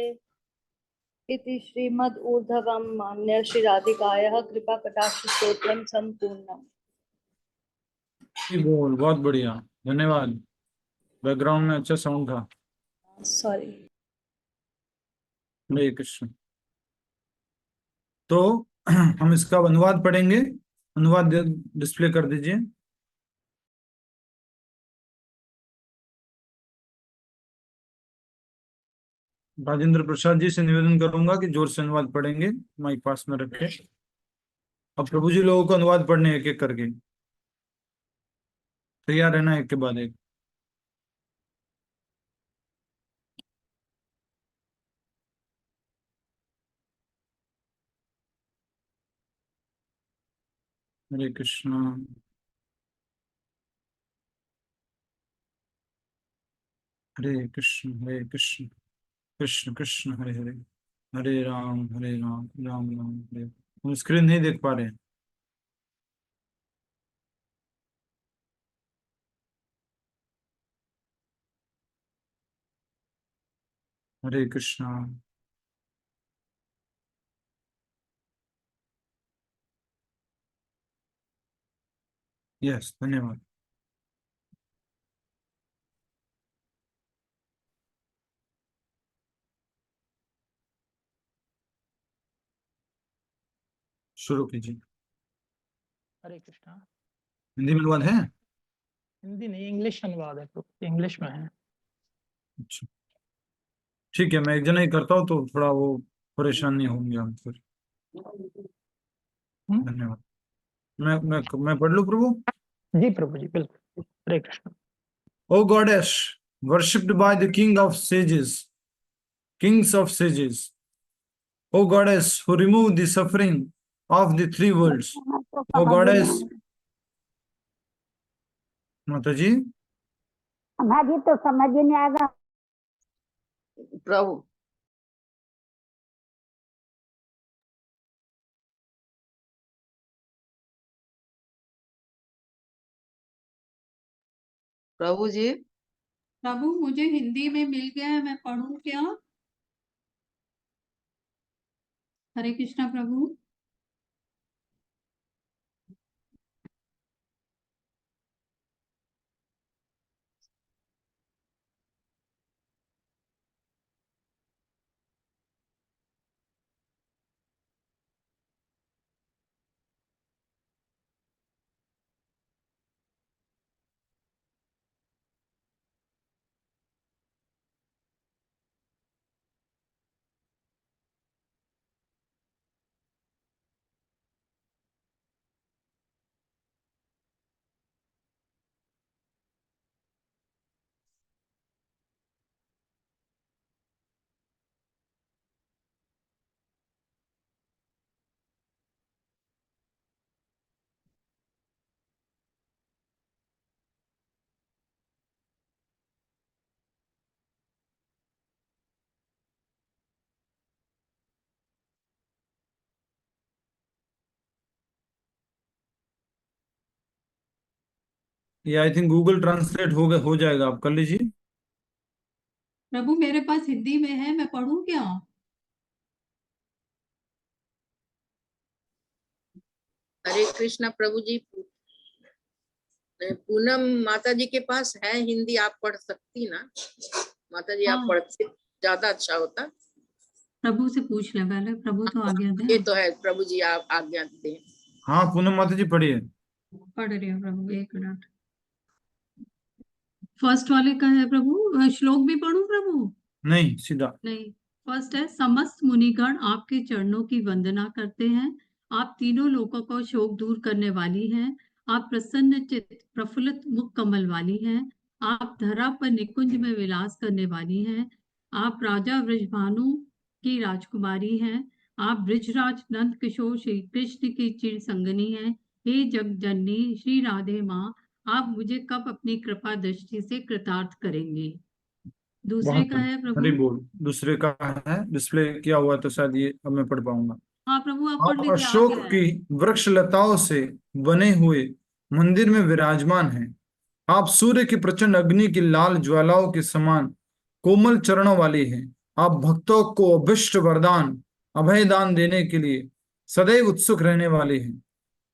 इति श्रीमद् ऊर्ध्वं मान्य श्री राधिकायाः कृपा कटाक्ष स्तोत्रम संपूर्णम्। बोल, बहुत बढ़िया, धन्यवाद। बैकग्राउंड में अच्छा साउंड था। सॉरी। हरे कृष्ण। तो हम इसका अनुवाद पढ़ेंगे। अनुवाद डिस्प्ले कर दीजिए। राजेंद्र प्रसाद जी से निवेदन करूंगा कि जोर से अनुवाद पढ़ेंगे, माइक पास में रखे। अब प्रभु जी लोगों को अनुवाद पढ़ने एक एक करके, तैयार रहना एक के बाद एक। हरे कृष्णा। हरे कृष्ण हरे कृष्ण, कृष्ण कृष्ण हरे हरे, हरे राम, राम राम हरे। हम स्क्रीन नहीं देख पा रहे हैं। हरे कृष्णा। यस, धन्यवाद। शुरू कीजिए। हरे कृष्णा। हिंदी में अनुवाद है? हिंदी नहीं, इंग्लिश अनुवाद है, तो इंग्लिश में है। अच्छा, ठीक है, मैं एक जना ही करता हूँ तो थोड़ा वो परेशान नहीं होंगे हम फिर। धन्यवाद। मैं पढ़ लूँ प्रभु? जी प्रभु जी, बिल्कुल। हरे Krishna. O goddess, worshipped by the kings of sages, O goddess who remove the suffering of the three worlds, तो O समझ ही goddess, नहीं। माता जी। भाजी तो समझ ही नहीं आएगा। प्रभु प्रभु जी, प्रभु मुझे हिंदी में मिल गया है, मैं पढ़ूं क्या? हरे कृष्णा प्रभु। ये आई थिंक गूगल ट्रांसलेट हो जाएगा, आप कर लीजिए। प्रभु मेरे पास हिंदी में है, मैं पढ़ूं क्या? हरे कृष्णा प्रभु जी। पूनम माता जी के पास है हिंदी, आप पढ़ सकती ना माता जी? आप हाँ, पढ़ते ज्यादा अच्छा होता। प्रभु से पूछ ले पहले, प्रभु तो आज्ञा ये दे। तो है, प्रभु जी आप आज्ञा दें। हाँ पूनम माता जी पढ़िए। पढ़ रही हूँ प्रभु, एक मिनट। फर्स्ट वाले का है प्रभु, श्लोक भी पढ़ूं प्रभु? नहीं, सीधा। नहीं, फर्स्ट है, समस्त मुनिगण आपके चरणों की वंदना करते हैं। आप तीनों लोकों का शोक दूर करने वाली हैं। आप प्रसन्न चित्त प्रफुल्लित मुख कमल वाली हैं। आप धरा पर निकुंज में विलास करने वाली हैं। आप राजा वृषभानु की राजकुमारी हैं। आप ब्रिजराज नंद किशोर श्री कृष्ण की चिर संगनी हैं। हे जग जननी श्री राधे माँ, आप मुझे कब अपनी कृपा दृष्टि से कृतार्थ करेंगे? दूसरे बहुत का है हरी प्रभु। बोल। दूसरे का है, डिस्प्ले किया हुआ है, तो शायद ये अब मैं पढ़ पाऊंगा। हाँ प्रभु, आप पढ़ आप लीजिए, आ अशोक गया है। की वृक्ष लताओं से बने हुए मंदिर में विराजमान हैं। आप सूर्य की प्रचंड अग्नि की लाल ज्वालाओं के समान कोमल चरणों वाली हैं। आप भक्तों को अभिष्ट वरदान अभय दान देने के लिए सदैव उत्सुक रहने वाले हैं।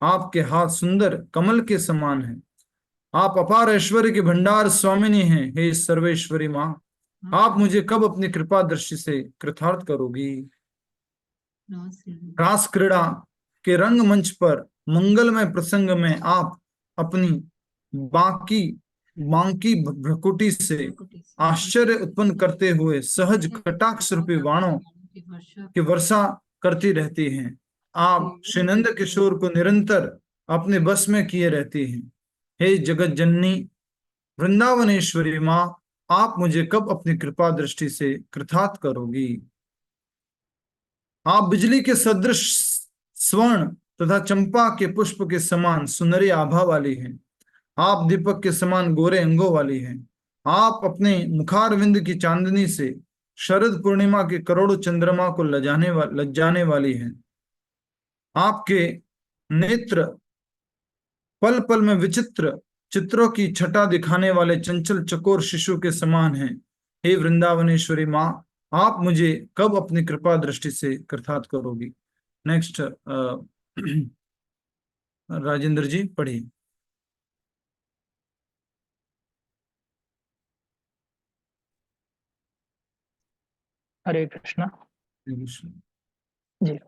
आपके हाथ सुंदर कमल के समान हैं। आप अपार ऐश्वर्य के भंडार स्वामिनी हैं। हे सर्वेश्वरी माँ, आप मुझे कब अपनी कृपा दृष्टि से कृतार्थ करोगी? रास क्रीड़ा के रंग मंच पर मंगलमय प्रसंग में आप अपनी बाकी बांकी भ्रकुटी से आश्चर्य उत्पन्न करते हुए सहज कटाक्ष रूपी बाणों की वर्षा करती रहती हैं। आप श्री नंद किशोर को निरंतर अपने बस में किए रहती हैं। हे जगत जननी वृंदावनेश्वरी माँ, आप मुझे कब अपनी कृपा दृष्टि से कृतार्थ करोगी? आप बिजली के सदृश स्वर्ण तथा चंपा के पुष्प के समान सुनहरी आभा वाली हैं। आप दीपक के समान गोरे अंगों वाली हैं। आप अपने मुखारविंद की चांदनी से शरद पूर्णिमा के करोड़ों चंद्रमा को लज्जाने वाली हैं। आपके नेत्र पल पल में विचित्र चित्रों की छटा दिखाने वाले चंचल चकोर शिशु के समान हैं। हे वृंदावनेश्वरी माँ, आप मुझे कब अपनी कृपा दृष्टि से कृतार्थ करोगी? नेक्स्ट राजेंद्र जी पढ़िए। हरे कृष्णा जी।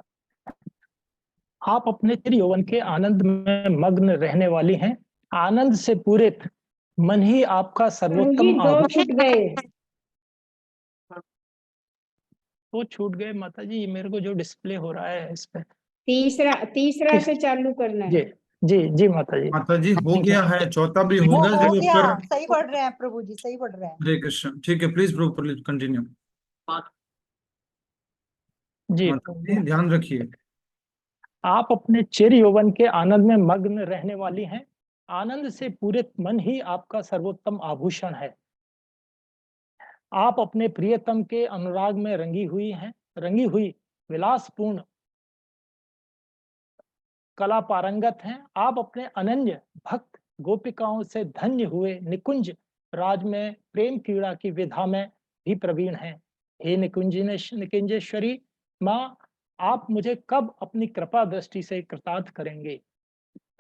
आप अपने त्रियौवन के आनंद में मग्न रहने वाली हैं। आनंद से पूरित मन ही आपका सर्वोत्तम दो आभूषण। छूट गए। वो छूट गए माता जी, ये मेरे को जो डिस्प्ले हो रहा है इस पे। तीसरा से चालू करना जी है। जी जी माता जी। माता जी हो गया है, चौथा भी वो होगा हो जब गया, ऊपर। सही पढ़ रहे हैं प्रभु जी, सही पढ़ रहे हैं। हरे कृष्ण। ठीक है, प्लीज प्रभु कंटिन्यू। जी माता जी ध्यान रखिए। आप अपने चिर यौवन के आनंद में मग्न रहने वाली हैं। आनंद से पूरित मन ही आपका सर्वोत्तम आभूषण है। आप अपने प्रियतम के अनुराग में रंगी हुई विलासपूर्ण कला पारंगत हैं। आप अपने अनन्य भक्त गोपिकाओं से धन्य हुए निकुंज राज में प्रेम क्रीड़ा की विधा में भी प्रवीण हैं। हे निकुंजेश्वरी माँ, आप मुझे कब अपनी कृपा दृष्टि से कृतार्थ करेंगे?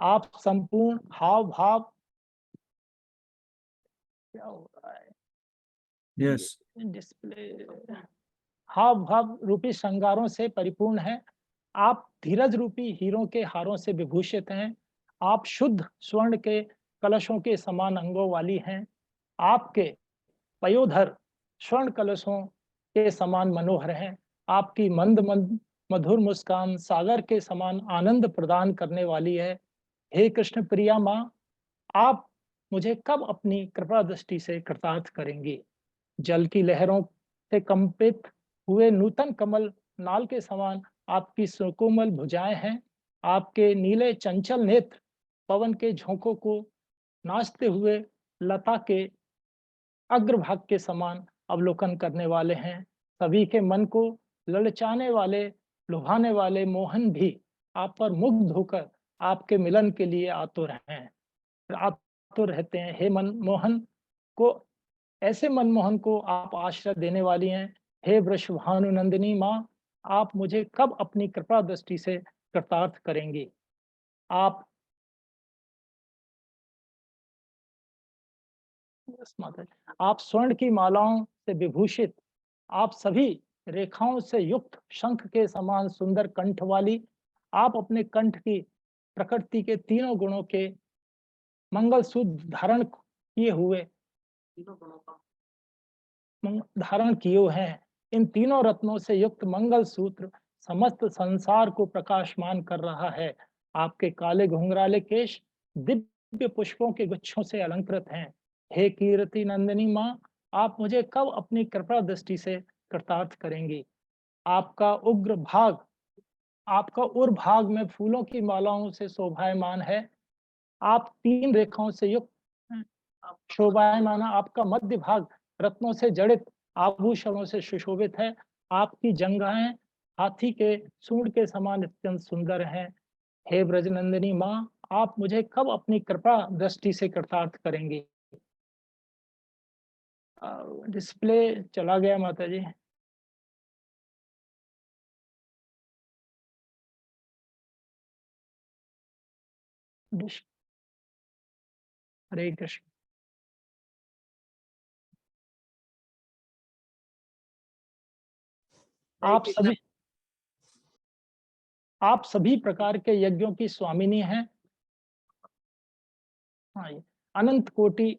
आप संपूर्ण हाव भाव, क्या हो रहा है यस, डिस्प्ले, हाव भाव रूपी श्रृंगारों से परिपूर्ण है। आप धीरज रूपी हीरों के हारों से विभूषित हैं। आप शुद्ध स्वर्ण के कलशों के समान अंगों वाली हैं। आपके पयोधर स्वर्ण कलशों के समान मनोहर हैं। आपकी मंद मंद मधुर मुस्कान सागर के समान आनंद प्रदान करने वाली है। हे कृष्ण प्रिया माँ, आप मुझे कब अपनी कृपा दृष्टि से कृतार्थ करेंगी? जल की लहरों से कंपित हुए नूतन कमल नाल के समान आपकी सुकोमल भुजाएं हैं। आपके नीले चंचल नेत्र पवन के झोंकों को नाचते हुए लता के अग्रभाग के समान अवलोकन करने वाले हैं। सभी के मन को ललचाने वाले, लुभाने वाले मोहन भी आप पर मुग्ध होकर आपके मिलन के लिए आतुर हैं। आप तो रहते हैं। हे मनमोहन को ऐसे मनमोहन को आप आश्रय देने वाली हैं। हे वृषभानुनंदिनी माँ, आप मुझे कब अपनी कृपा दृष्टि से कृतार्थ करेंगी? आप माता जी, आप स्वर्ण की मालाओं से विभूषित, आप सभी रेखाओं से युक्त शंख के समान सुंदर कंठ वाली, आप अपने कंठ की प्रकृति के तीनों गुणों के मंगल सूत्र धारण किए हुए धारण किए हैं। इन तीनों रत्नों से युक्त मंगल सूत्र समस्त संसार को प्रकाशमान कर रहा है। आपके काले घुंघराले केश दिव्य पुष्पों के गुच्छों से अलंकृत हैं। हे कीर्ति नंदिनी माँ, आप मुझे कब अपनी कृपा दृष्टि से कृतार्थ करेंगी? आपका उर भाग में फूलों की मालाओं से शोभायमान है। आप 3 रेखाओं से युक्त शोभायमान, आपका मध्य भाग रत्नों से जड़ित आभूषणों से सुशोभित है। आपकी जंघाएं हाथी के सूंड के समान अत्यंत सुंदर हैं। हे ब्रजनंदिनी माँ, आप मुझे कब अपनी कृपा दृष्टि से कृतार्थ करेंगी? डिस्प्ले चला गया माता जी। हरे कृष्ण। आप सभी प्रकार के यज्ञों की स्वामिनी हैं। हाँ, ये अनंत कोटि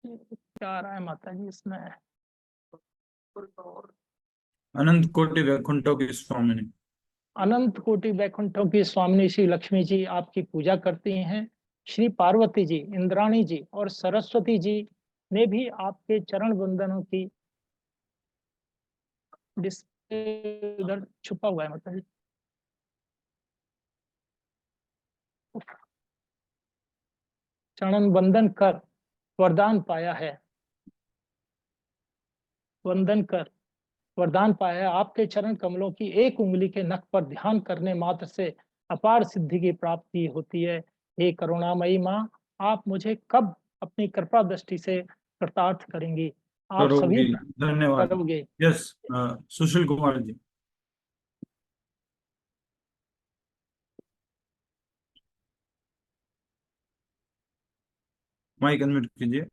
क्या आ रहा है माता जी इसमें? अनंत कोटि वैकुंठों की स्वामिनी। अनंत कोटि वैकुंठों की स्वामिनी श्री लक्ष्मी जी आपकी पूजा करती हैं। श्री पार्वती जी, इंद्राणी जी और सरस्वती जी ने भी आपके चरण वंदनों की डिस्प्ले उधर छुपा हुआ है माता जी। चरण वंदन कर वरदान पाया है। वंदन कर वरदान पाया है। आपके चरण कमलों की एक उंगली के नख पर ध्यान करने मात्र से अपार सिद्धि की प्राप्ति होती है। हे करुणामयी माँ, आप मुझे कब अपनी कृपा दृष्टि से कृतार्थ करेंगी? आप सभी करोगी। धन्यवाद। करोगे। Yes, Sushil Kumar ji. Mic unmute कीजिए।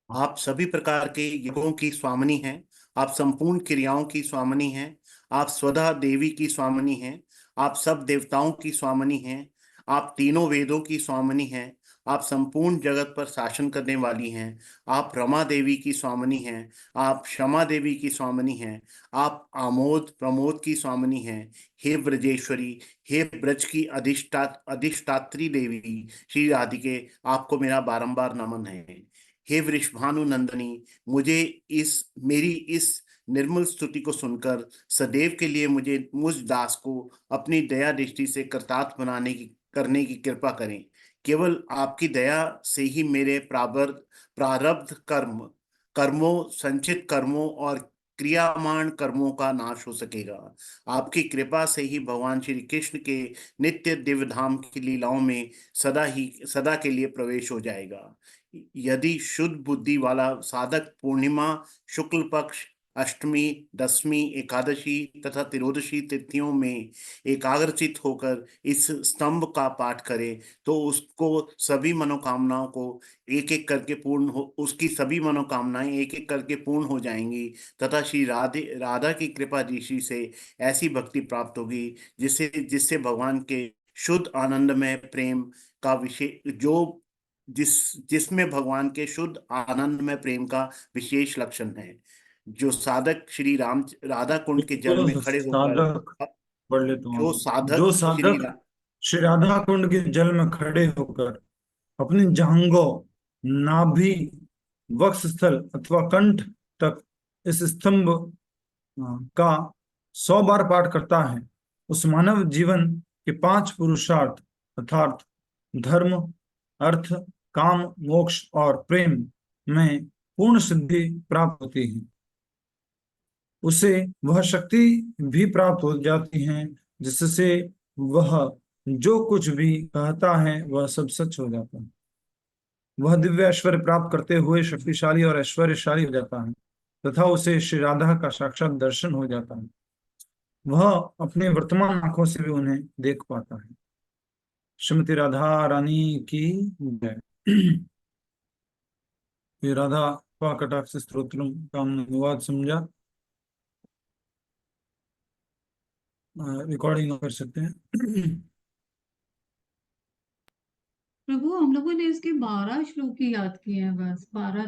आप सभी प्रकार के युगों की स्वामिनी हैं। आप संपूर्ण क्रियाओं की स्वामिनी हैं। आप स्वधा देवी की स्वामिनी हैं। आप सब देवताओं की स्वामिनी हैं। आप तीनों वेदों की स्वामिनी हैं। आप संपूर्ण जगत पर शासन करने वाली हैं। आप रमा देवी की स्वामिनी हैं। आप क्षमा देवी की स्वामिनी हैं। आप आमोद प्रमोद की स्वामिनी हैं। हे ब्रजेश्वरी, हे ब्रज की अधिष्ठात्री देवी श्री राधिके, आपको मेरा बारंबार नमन है। हे वृषभानु नंदनी, मुझे मेरी इस निर्मल स्तुति को सुनकर सदैव के लिए मुझ दास को अपनी दया दृष्टि से कृतार्थ करने की कृपा करें। केवल आपकी दया से ही मेरे प्रारब्ध कर्मों, संचित कर्मों और क्रियामान कर्मों का नाश हो सकेगा। आपकी कृपा से ही भगवान श्री कृष्ण के नित्य दिव्य धाम की लीलाओं में सदा के लिए प्रवेश हो जाएगा। यदि शुद्ध बुद्धि वाला साधक पूर्णिमा, शुक्ल पक्ष, अष्टमी, दसवीं, एकादशी तथा त्रियोदशी तिथियों में एकाग्रचित होकर इस स्तंभ का पाठ करे तो उसको सभी मनोकामनाओं को उसकी सभी मनोकामनाएं एक एक करके पूर्ण हो जाएंगी तथा श्री राधा की कृपा दृष्टि से ऐसी भक्ति प्राप्त होगी जिससे भगवान के शुद्ध आनंदमय प्रेम का विशेष जिसमें भगवान के शुद्ध आनंदमय प्रेम का विशेष लक्षण है। जो साधक श्री राधा कुंड के जल में खड़े होकर पढ़ लेता हूँ। जो जो साधक साधक श्री राधा कुंड के जल में खड़े होकर अपनी जांघों, नाभि, वक्षस्थल अथवा कंठ तक इस स्तंभ का 100 बार पाठ करता है, उस मानव जीवन के 5 पुरुषार्थ अर्थात धर्म, अर्थ, काम, मोक्ष और प्रेम में पूर्ण सिद्धि प्राप्त होती है। उसे वह शक्ति भी प्राप्त हो जाती है जिससे वह जो कुछ भी कहता है वह सब सच हो जाता है। वह दिव्य ऐश्वर्य प्राप्त करते हुए शक्तिशाली और ऐश्वर्यशाली हो जाता है तथा उसे श्री राधा का साक्षात दर्शन हो जाता है। वह अपने वर्तमान आंखों से भी उन्हें देख पाता है। श्रीमती राधा रानी की जय। ये राधा कटाक्ष स्तोत्रम का हमने अनुवाद समझा। रिकॉर्डिंग कर सकते हैं। प्रभु हम लोगों ने इसके 12 श्लोक ही याद किए हैं, बस 12